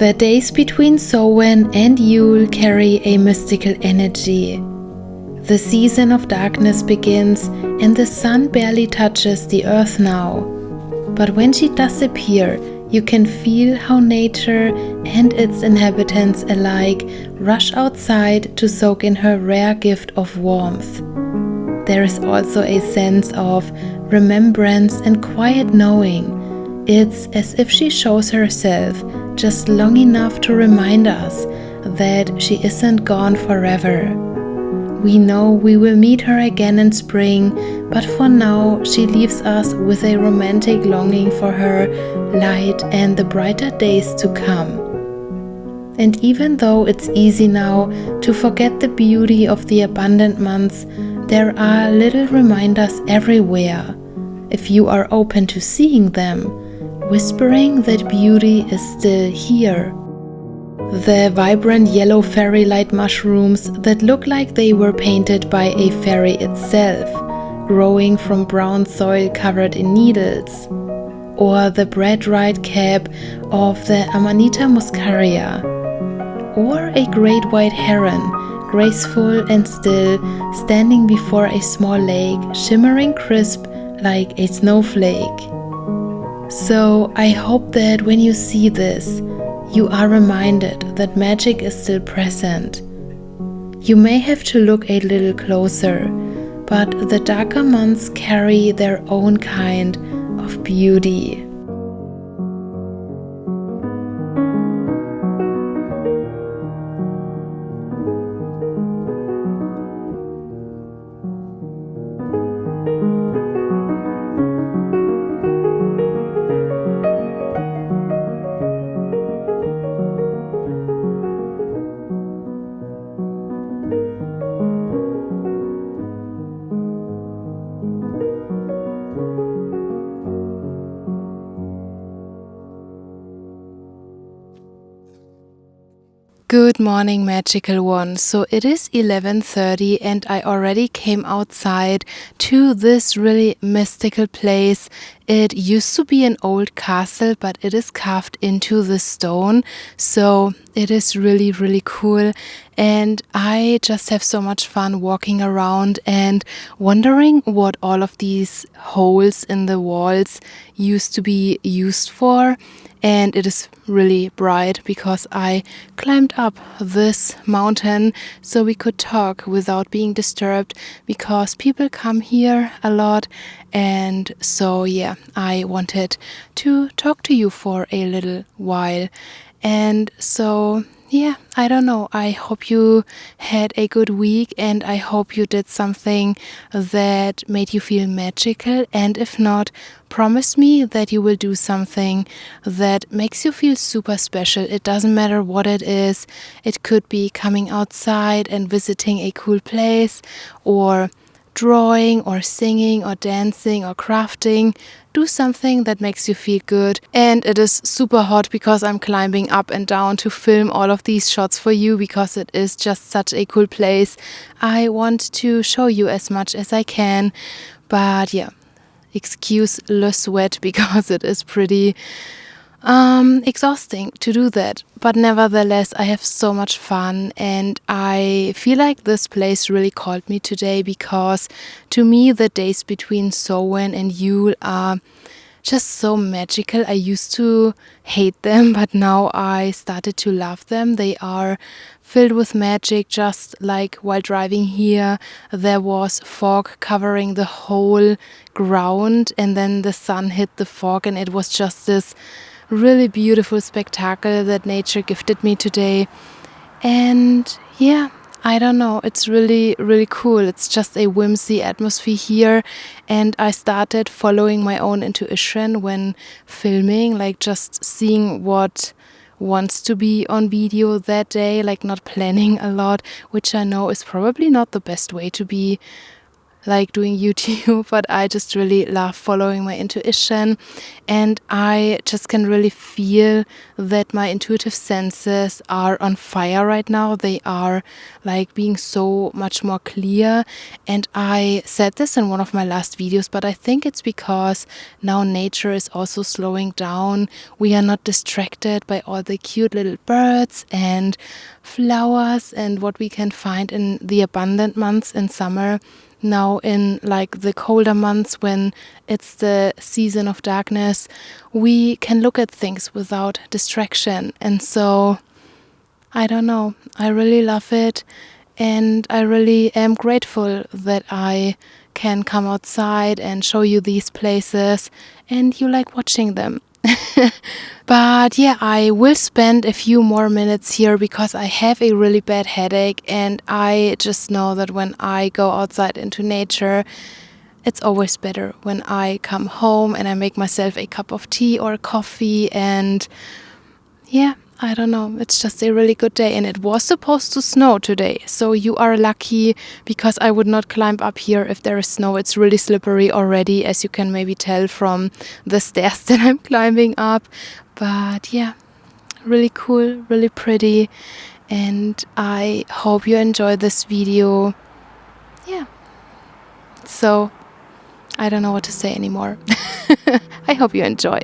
The days between Samhain and Yule carry a mystical energy. The season of darkness begins and the sun barely touches the earth now. But when she does appear, you can feel how nature and its inhabitants alike rush outside to soak in her rare gift of warmth. There is also a sense of remembrance and quiet knowing. It's as if she shows herself just long enough to remind us that she isn't gone forever. We know we will meet her again in spring, but for now she leaves us with a romantic longing for her light and the brighter days to come. And even though it's easy now to forget the beauty of the abundant months, there are little reminders everywhere, if you are open to seeing them, whispering that beauty is still here. The vibrant yellow fairy light mushrooms that look like they were painted by a fairy itself, growing from brown soil covered in needles. Or the bread-dried cap of the Amanita muscaria. Or a great white heron, graceful and still, standing before a small lake, shimmering crisp like a snowflake. So I hope that when you see this, you are reminded that magic is still present. You may have to look a little closer, but the darker months carry their own kind of beauty. Good morning, magical one. So it is 11:30 and I already came outside to this really mystical place. It used to be an old castle, but it is carved into the stone. So it is really, really cool. And I just have so much fun walking around and wondering what all of these holes in the walls used to be used for. And it is really bright because I climbed up this mountain so we could talk without being disturbed, because people come here a lot. And so yeah, I wanted to talk to you for a little while. And so yeah, I don't know. I hope you had a good week and I hope you did something that made you feel magical. And if not, promise me that you will do something that makes you feel super special. It doesn't matter what it is. It could be coming outside and visiting a cool place, or drawing or singing or dancing or crafting. Do something that makes you feel good. And it is super hot because I'm climbing up and down to film all of these shots for you, because it is just such a cool place. I want to show you as much as I can, but yeah, excuse le sweat because it is pretty exhausting to do that. But nevertheless, I have so much fun, and I feel like this place really called me today, because to me the days between Samhain and Yule are just so magical. I used to hate them, but now I started to love them. They are filled with magic. Just like while driving here, there was fog covering the whole ground, and then the sun hit the fog, and it was just this really beautiful spectacle that nature gifted me today. And yeah, I don't know, it's really, really cool. It's just a whimsy atmosphere here. And I started following my own intuition when filming, like just seeing what wants to be on video that day, like not planning a lot, which I know is probably not the best way to be like doing YouTube, but I just really love following my intuition, and I just can really feel that my intuitive senses are on fire right now. They are like being so much more clear, and I said this in one of my last videos, but I think it's because now nature is also slowing down. We are not distracted by all the cute little birds and flowers and what we can find in the abundant months in summer. Now in like the colder months, when it's the season of darkness, we can look at things without distraction. And so I don't know, I really love it, and I really am grateful that I can come outside and show you these places and you like watching them. But yeah, I will spend a few more minutes here because I have a really bad headache, and I just know that when I go outside into nature, it's always better when I come home and I make myself a cup of tea or coffee, and yeah, I don't know, it's just a really good day. And it was supposed to snow today, so you are lucky, because I would not climb up here if there is snow. It's really slippery already, as you can maybe tell from the stairs that I'm climbing up. But yeah, really cool, really pretty, and I hope you enjoy this video. Yeah, so I don't know what to say anymore. I hope you enjoy.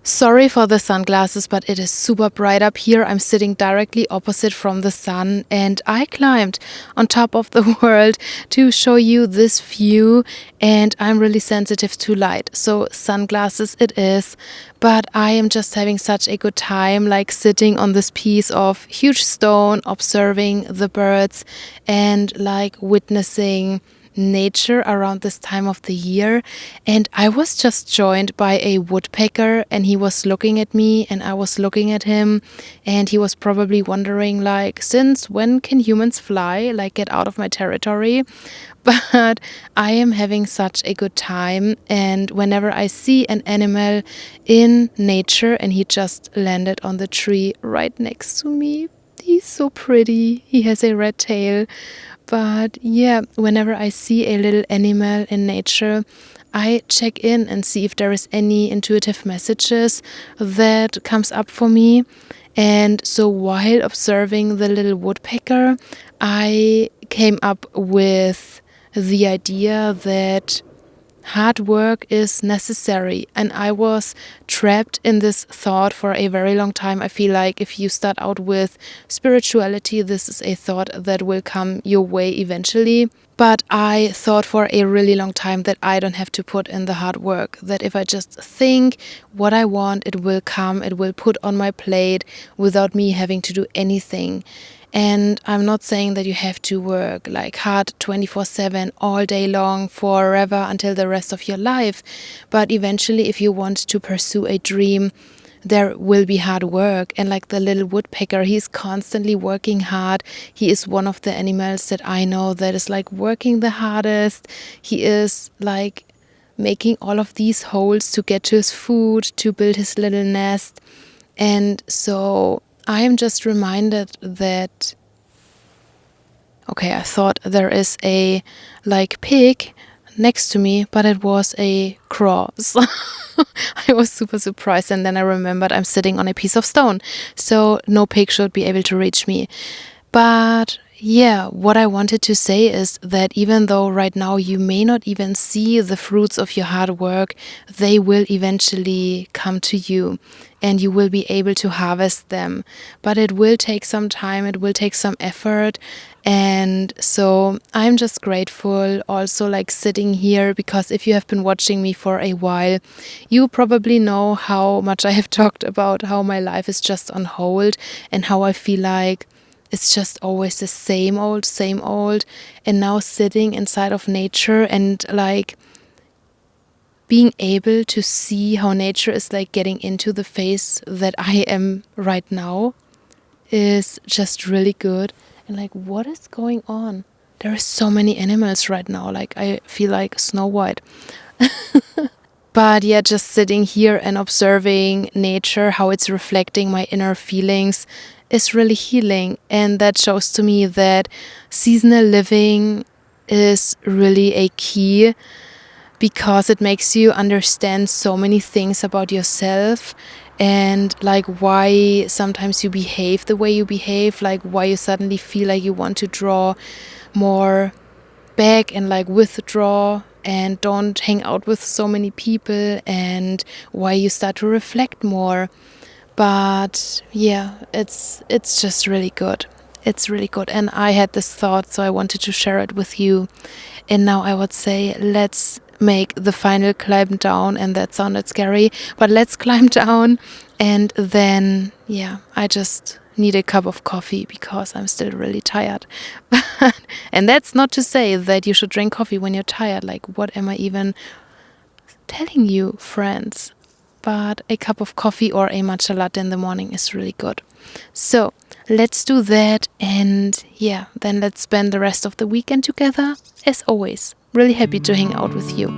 Sorry for the sunglasses, but it is super bright up here. I'm sitting directly opposite from the sun, and I climbed on top of the world to show you this view, and I'm really sensitive to light, so sunglasses it is. But I am just having such a good time, like sitting on this piece of huge stone, observing the birds and like witnessing nature around this time of the year. And I was just joined by a woodpecker, and he was looking at me and I was looking at him, and he was probably wondering, like, since when can humans fly? Like, get out of my territory. But I am having such a good time, and whenever I see an animal in nature, and he just landed on the tree right next to me. He's so pretty. He has a red tail. But yeah, whenever I see a little animal in nature, I check in and see if there is any intuitive messages that comes up for me. And so while observing the little woodpecker, I came up with the idea that hard work is necessary, and I was trapped in this thought for a very long time. I feel like if you start out with spirituality, this is a thought that will come your way eventually. But I thought for a really long time that I don't have to put in the hard work, that if I just think what I want, it will come, it will put on my plate without me having to do anything. And I'm not saying that you have to work like hard 24/7 all day long forever until the rest of your life. But eventually, if you want to pursue a dream, there will be hard work. And like the little woodpecker, he's constantly working hard. He is one of the animals that I know that is like working the hardest. He is like making all of these holes to get to his food, to build his little nest. And so I am just reminded that, okay, I thought there is a like pig next to me, but it was a crow. So I was super surprised, and then I remembered I'm sitting on a piece of stone, so no pig should be able to reach me. But yeah, what I wanted to say is that even though right now you may not even see the fruits of your hard work, they will eventually come to you and you will be able to harvest them. But it will take some time, it will take some effort. And so I'm just grateful also like sitting here, because if you have been watching me for a while, you probably know how much I have talked about how my life is just on hold and how I feel like it's just always the same old, same old. And now sitting inside of nature and like being able to see how nature is like getting into the phase that I am right now is just really good. And like, what is going on? There are so many animals right now. Like, I feel like Snow White. But yeah, just sitting here and observing nature, how it's reflecting my inner feelings, is really healing. And that shows to me that seasonal living is really a key, because it makes you understand so many things about yourself, and like why sometimes you behave the way you behave, like why you suddenly feel like you want to draw more back and like withdraw and don't hang out with so many people, and why you start to reflect more. But yeah, it's just really good. It's really good. And I had this thought, so I wanted to share it with you. And now I would say, let's make the final climb down. And that sounded scary, but let's climb down. And then, yeah, I just need a cup of coffee because I'm still really tired. And that's not to say that you should drink coffee when you're tired. Like, what am I even telling you, friends? But a cup of coffee or a matcha latte in the morning is really good. So let's do that, and yeah, then let's spend the rest of the weekend together. As always, really happy to hang out with you.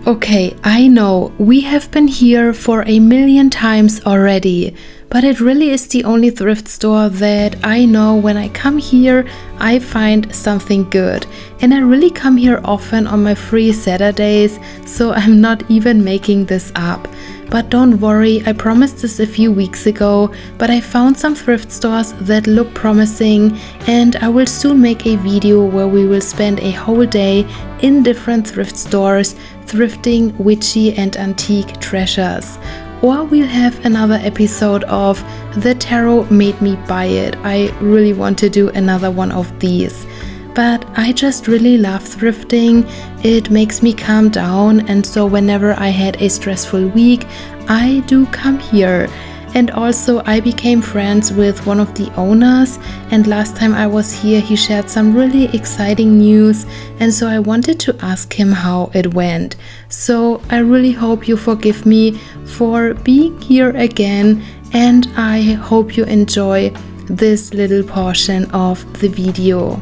Okay, I know we have been here for a million times already, but it really is the only thrift store that I know when I come here I find something good. And I really come here often on my free Saturdays, so I'm not even making this up. But don't worry, I promised this a few weeks ago, but I found some thrift stores that look promising, and I will soon make a video where we will spend a whole day in different thrift stores thrifting witchy and antique treasures. Or we'll have another episode of The Tarot Made Me Buy It. I really want to do another one of these. But I just really love thrifting. It makes me calm down, and so whenever I had a stressful week, I do come here. And also I became friends with one of the owners, and last time I was here he shared some really exciting news, and so I wanted to ask him how it went. So I really hope you forgive me for being here again, and I hope you enjoy this little portion of the video.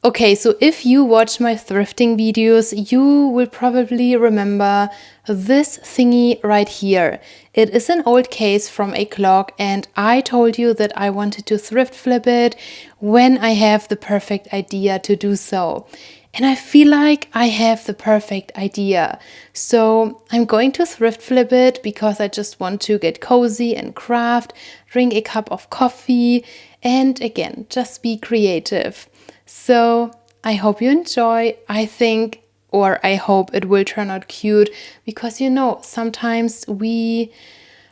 Okay, so if you watch my thrifting videos, you will probably remember this thingy right here. It is an old case from a clock, and I told you that I wanted to thrift flip it when I have the perfect idea to do so. And I feel like I have the perfect idea. So I'm going to thrift flip it because I just want to get cozy and craft, drink a cup of coffee, and again, just be creative. So I hope you enjoy. I think, or I hope it will turn out cute, because sometimes we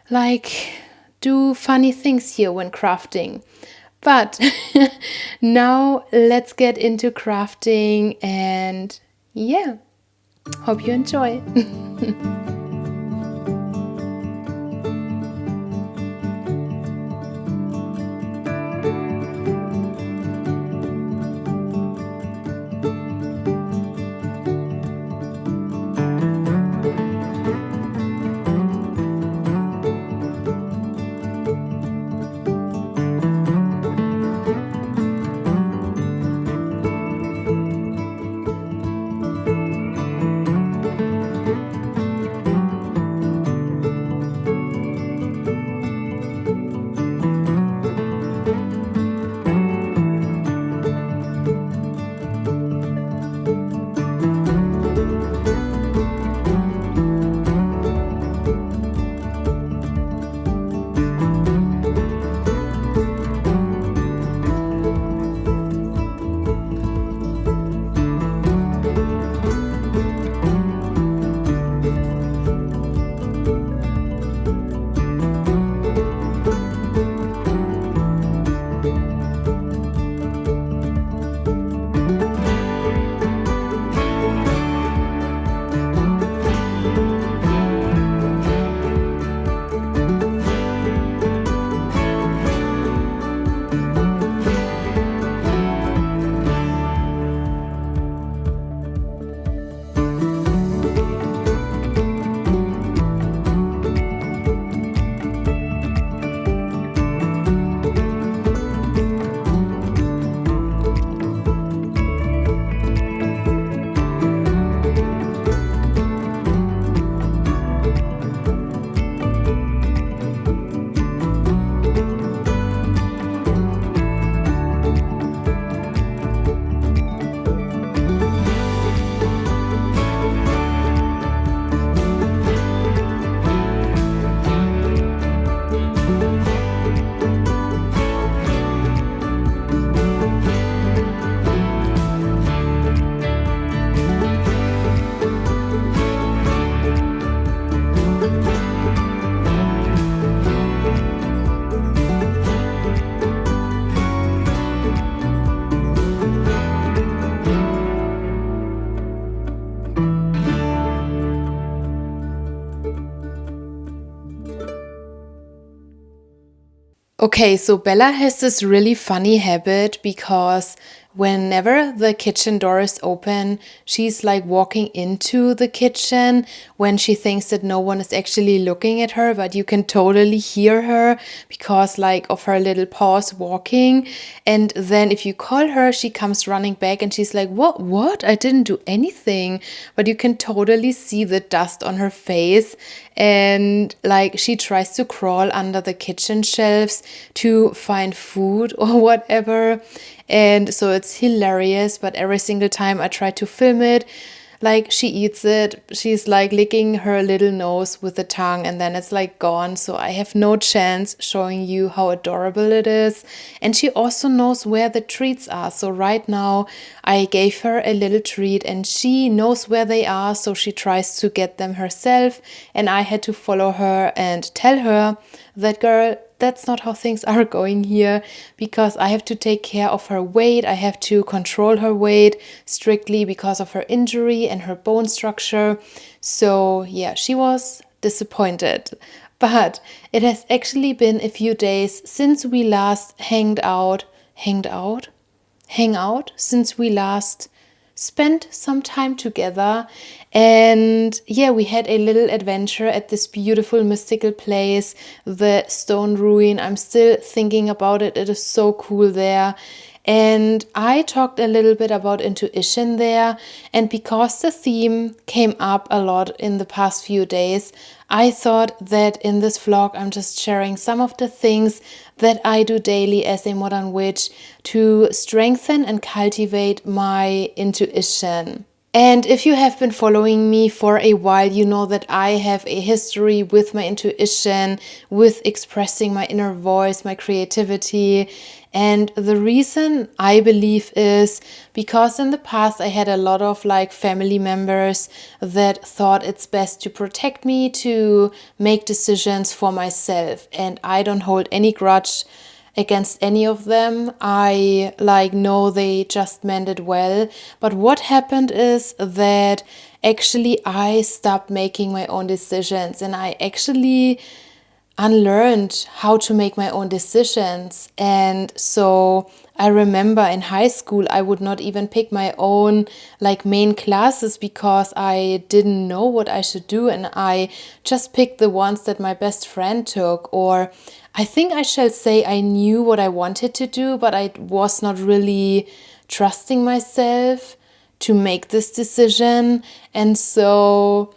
like do funny things here when crafting. But now let's get into crafting, and yeah, hope you enjoy. Okay, so Bella has this really funny habit because whenever the kitchen door is open, she's like walking into the kitchen when she thinks that no one is actually looking at her, but you can totally hear her because like of her little paws walking. And then if you call her, she comes running back and she's like, What? I didn't do anything. But you can totally see the dust on her face. And like she tries to crawl under the kitchen shelves to find food or whatever. And so it's hilarious, but every single time I try to film it, like she eats it, she's like licking her little nose with the tongue and then it's like gone. So I have no chance showing you how adorable it is. And she also knows where the treats are. So right now I gave her a little treat and she knows where they are. So she tries to get them herself. And I had to follow her and tell her that, girl, that's not how things are going here, because I have to take care of her weight. I have to control her weight strictly because of her injury and her bone structure. So yeah, she was disappointed. But it has actually been a few days since we last hang out, since we last spent some time together. And yeah, we had a little adventure at this beautiful mystical place, the stone ruin. I'm still thinking about it. It is so cool there. And I talked a little bit about intuition there. And because the theme came up a lot in the past few days, I thought that in this vlog, I'm just sharing some of the things that I do daily as a modern witch to strengthen and cultivate my intuition. And if you have been following me for a while, you know that I have a history with my intuition, with expressing my inner voice, my creativity. And the reason I believe is because in the past I had a lot of like family members that thought it's best to protect me, to make decisions for myself. And I don't hold any grudge against any of them. I like know they just meant it well. But what happened is that actually I stopped making my own decisions and I actually unlearned how to make my own decisions. And so I remember in high school, I would not even pick my own like main classes because I didn't know what I should do. And I just picked the ones that my best friend took. Or I think I shall say I knew what I wanted to do, but I was not really trusting myself to make this decision. And so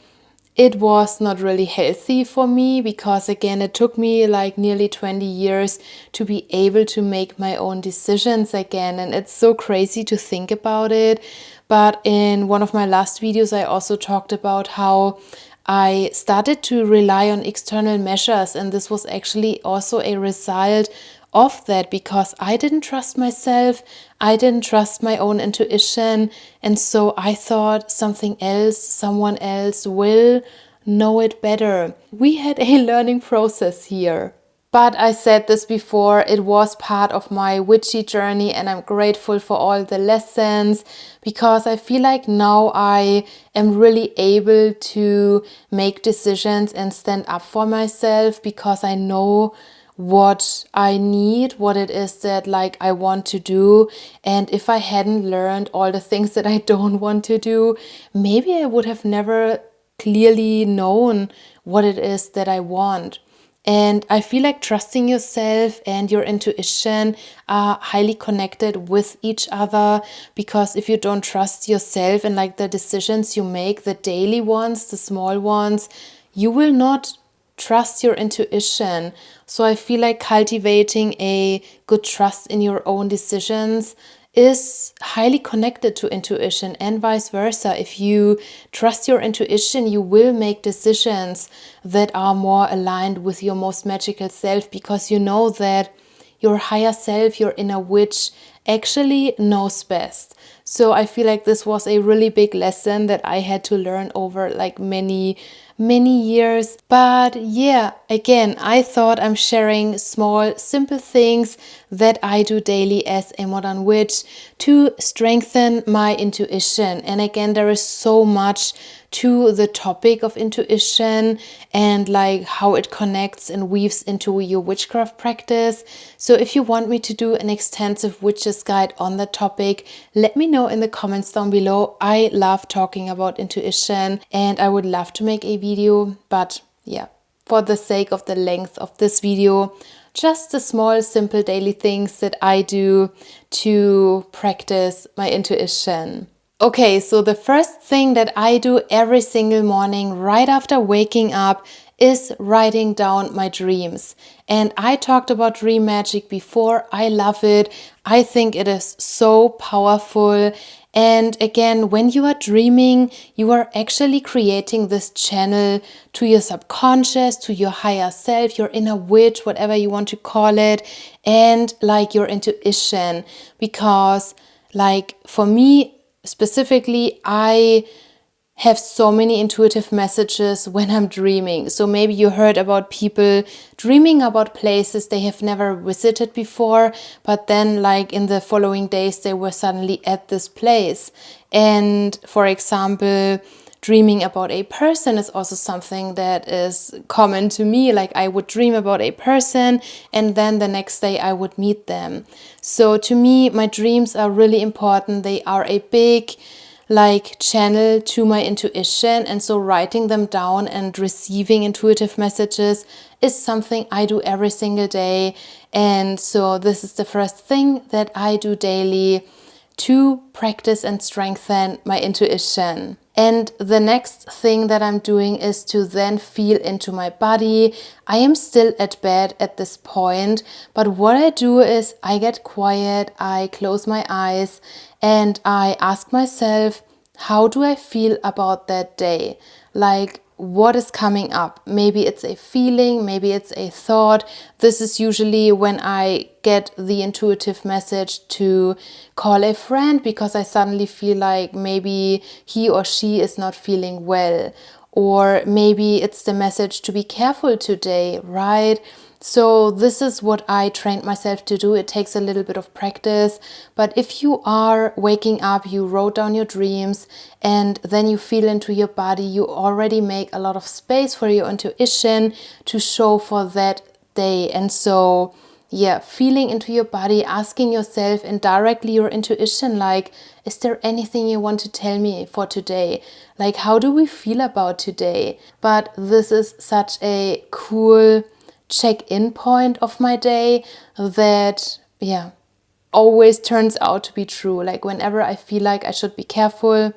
it was not really healthy for me because again, it took me like nearly 20 years to be able to make my own decisions again. And it's so crazy to think about it. But in one of my last videos, I also talked about how I started to rely on external measures. And this was actually also a result of that because I didn't trust myself. I didn't trust my own intuition. And so I thought someone else will know it better. We had a learning process here. But I said this before, it was part of my witchy journey and I'm grateful for all the lessons because I feel like now I am really able to make decisions and stand up for myself because I know what I need, what it is that like I want to do. And if I hadn't learned all the things that I don't want to do, maybe I would have never clearly known what it is that I want. And I feel like trusting yourself and your intuition are highly connected with each other because if you don't trust yourself and like the decisions you make, the daily ones, the small ones, you will not trust your intuition. So I feel like cultivating a good trust in your own decisions is highly connected to intuition and vice versa. If you trust your intuition, you will make decisions that are more aligned with your most magical self because you know that your higher self, your inner witch, actually knows best. So I feel like this was a really big lesson that I had to learn over like many years. But yeah, again, I thought I'm sharing small, simple things that I do daily as a modern witch to strengthen my intuition. And again, there is so much to the topic of intuition and like how it connects and weaves into your witchcraft practice. So if you want me to do an extensive witch's guide on the topic, let me know in the comments down below. I love talking about intuition and I would love to make a video, but yeah, for the sake of the length of this video, just the small, simple daily things that I do to practice my intuition. Okay, so the first thing that I do every single morning right after waking up is writing down my dreams. And I talked about dream magic before. I love it. I think it is so powerful. And again, when you are dreaming, you are actually creating this channel to your subconscious, to your higher self, your inner witch, whatever you want to call it, and like your intuition. Because like for me specifically, I have so many intuitive messages when I'm dreaming. So maybe you heard about people dreaming about places they have never visited before, but then like in the following days they were suddenly at this place. And for example, dreaming about a person is also something that is common to me. Like I would dream about a person and then the next day I would meet them. So to me, my dreams are really important. They are a big like channel to my intuition, and so writing them down and receiving intuitive messages is something I do every single day. And so this is the first thing that I do daily to practice and strengthen my intuition. And the next thing that I'm doing is to then feel into my body. I am still at bed at this point, but what I do is I get quiet, I close my eyes, and I ask myself, how do I feel about that day? Like, what is coming up? Maybe it's a feeling, maybe it's a thought. This is usually when I get the intuitive message to call a friend because I suddenly feel like maybe he or she is not feeling well. Or maybe it's the message to be careful today, right? So this is what I trained myself to do. It takes a little bit of practice, but if you are waking up, you wrote down your dreams and then you feel into your body, you already make a lot of space for your intuition to show for that day. And so yeah, feeling into your body, asking yourself and directly your intuition, like, is there anything you want to tell me for today? Like, how do we feel about today? But this is such a cool check-in point of my day that, yeah, always turns out to be true. Like, whenever I feel like I should be careful,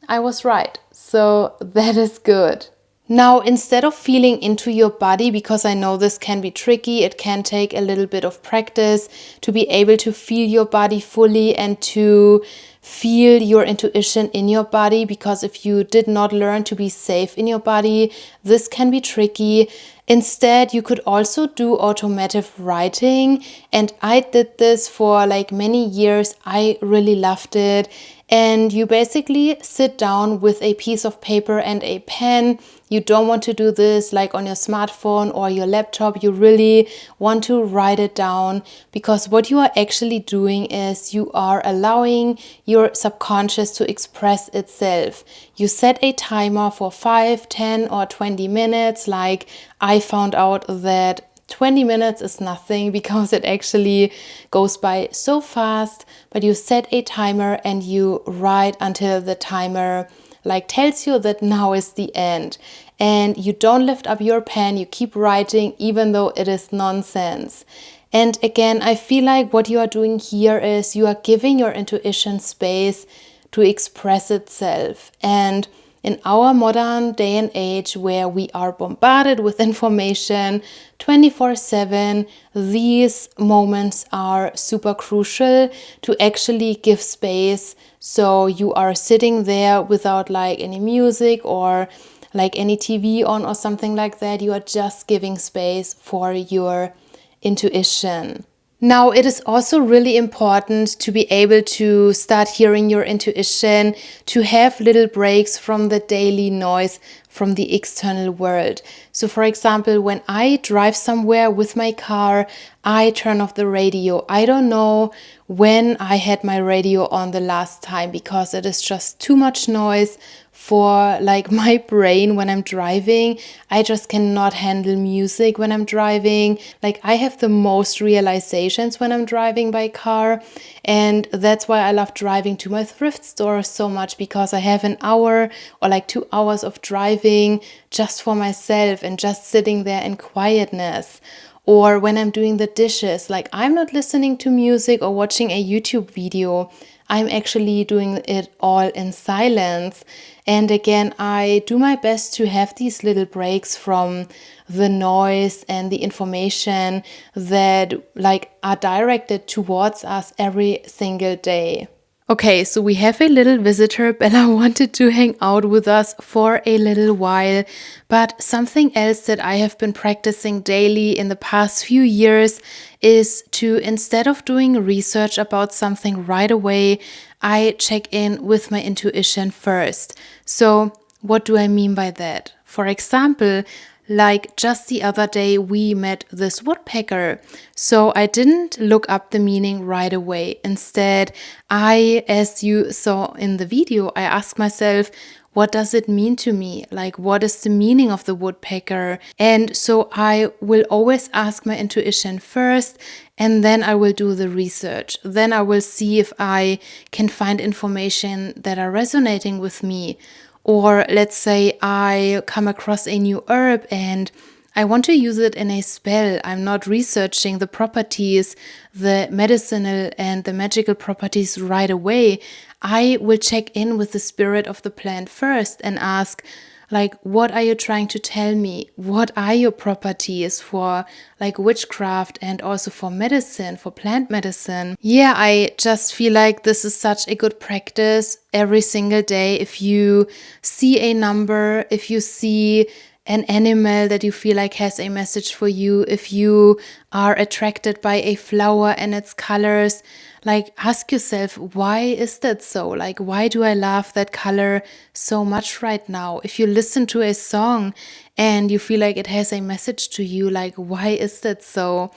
I was right. So that is good. Now, instead of feeling into your body, because I know this can be tricky, it can take a little bit of practice to be able to feel your body fully and to feel your intuition in your body, because if you did not learn to be safe in your body, this can be tricky. Instead, you could also do automative writing, and I did this for like many years. I really loved it. And you basically sit down with a piece of paper and a pen. You don't want to do this like on your smartphone or your laptop. You really want to write it down, because what you are actually doing is you are allowing your subconscious to express itself. You set a timer for 5, 10 or 20 minutes. Like, I found out that 20 minutes is nothing because it actually goes by so fast, but you set a timer and you write until the timer like tells you that now is the end. And you don't lift up your pen, you keep writing even though it is nonsense. And again, I feel like what you are doing here is you are giving your intuition space to express itself. And in our modern day and age, where we are bombarded with information 24/7, these moments are super crucial to actually give space. So you are sitting there without like any music or like any TV on or something like that. You are just giving space for your intuition. Now, it is also really important to be able to start hearing your intuition, to have little breaks from the daily noise from the external world. So, for example, when I drive somewhere with my car, I turn off the radio. I don't know when I had my radio on the last time because it is just too much noise for like my brain when I'm driving. I just cannot handle music when I'm driving. Like I have the most realizations when I'm driving by car, and that's why I love driving to my thrift store so much, because I have an hour or like 2 hours of driving just for myself and just sitting there in quietness. Or when I'm doing the dishes, like I'm not listening to music or watching a YouTube video. I'm actually doing it all in silence. And again, I do my best to have these little breaks from the noise and the information that like are directed towards us every single day. Okay, so we have a little visitor. Bella wanted to hang out with us for a little while, but something else that I have been practicing daily in the past few years is to, instead of doing research about something right away, I check in with my intuition first. So what do I mean by that? For example, like just the other day, we met this woodpecker. So I didn't look up the meaning right away. Instead, as you saw in the video, I asked myself, what does it mean to me? Like, what is the meaning of the woodpecker? And so I will always ask my intuition first, and then I will do the research. Then I will see if I can find information that are resonating with me. Or let's say I come across a new herb and I want to use it in a spell. I'm not researching the properties, the medicinal and the magical properties right away. I will check in with the spirit of the plant first and ask, like, what are you trying to tell me? What are your properties for like witchcraft and also for medicine, for plant medicine? Yeah, I just feel like this is such a good practice every single day. If you see a number, if you see an animal that you feel like has a message for you, if you are attracted by a flower and its colors, like ask yourself, why is that so? Like, why do I love that color so much right now? If you listen to a song and you feel like it has a message to you, like, why is that so?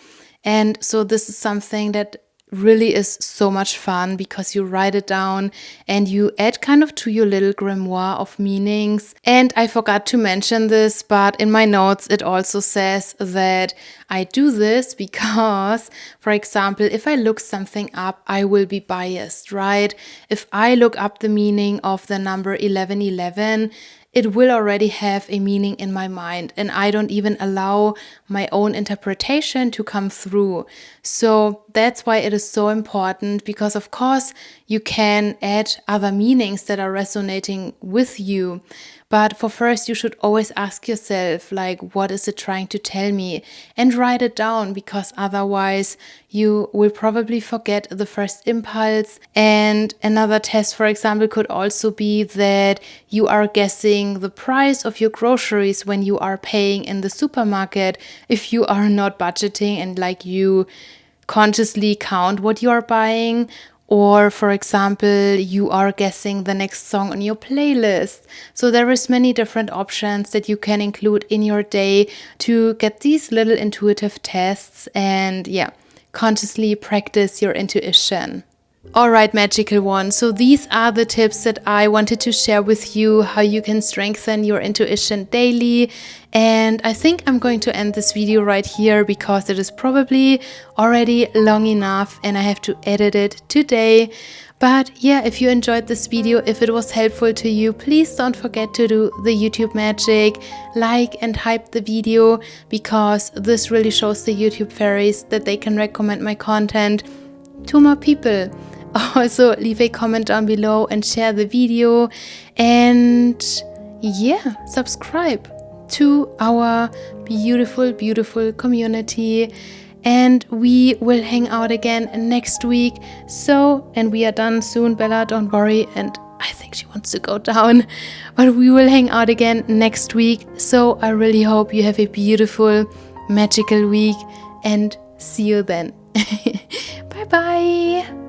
And so this is something that really is so much fun, because you write it down and you add kind of to your little grimoire of meanings. And I forgot to mention this, but in my notes it also says that I do this because, for example, if I look something up, I will be biased, right? If I look up the meaning of the number 1111, it will already have a meaning in my mind, and I don't even allow my own interpretation to come through. So that's why it is so important, because of course you can add other meanings that are resonating with you. But for first, you should always ask yourself, like, what is it trying to tell me? And write it down, because otherwise you will probably forget the first impulse. And another test, for example, could also be that you are guessing the price of your groceries when you are paying in the supermarket, if you are not budgeting and like you consciously count what you are buying. Or, for example, you are guessing the next song on your playlist. So there is many different options that you can include in your day to get these little intuitive tests and consciously practice your intuition. All right, magical one. So these are the tips that I wanted to share with you, how you can strengthen your intuition daily. And I think I'm going to end this video right here, because it is probably already long enough and I have to edit it today. But yeah, if you enjoyed this video, if it was helpful to you, please don't forget to do the YouTube magic, like and hype the video, because this really shows the YouTube fairies that they can recommend my content to more people. Also, leave a comment down below and share the video, and subscribe to our beautiful community. And we will hang out again next week. And we are done soon, Bella, don't worry. And I think she wants to go down, but we will hang out again next week. So I really hope you have a beautiful, magical week, and see you then. Bye bye.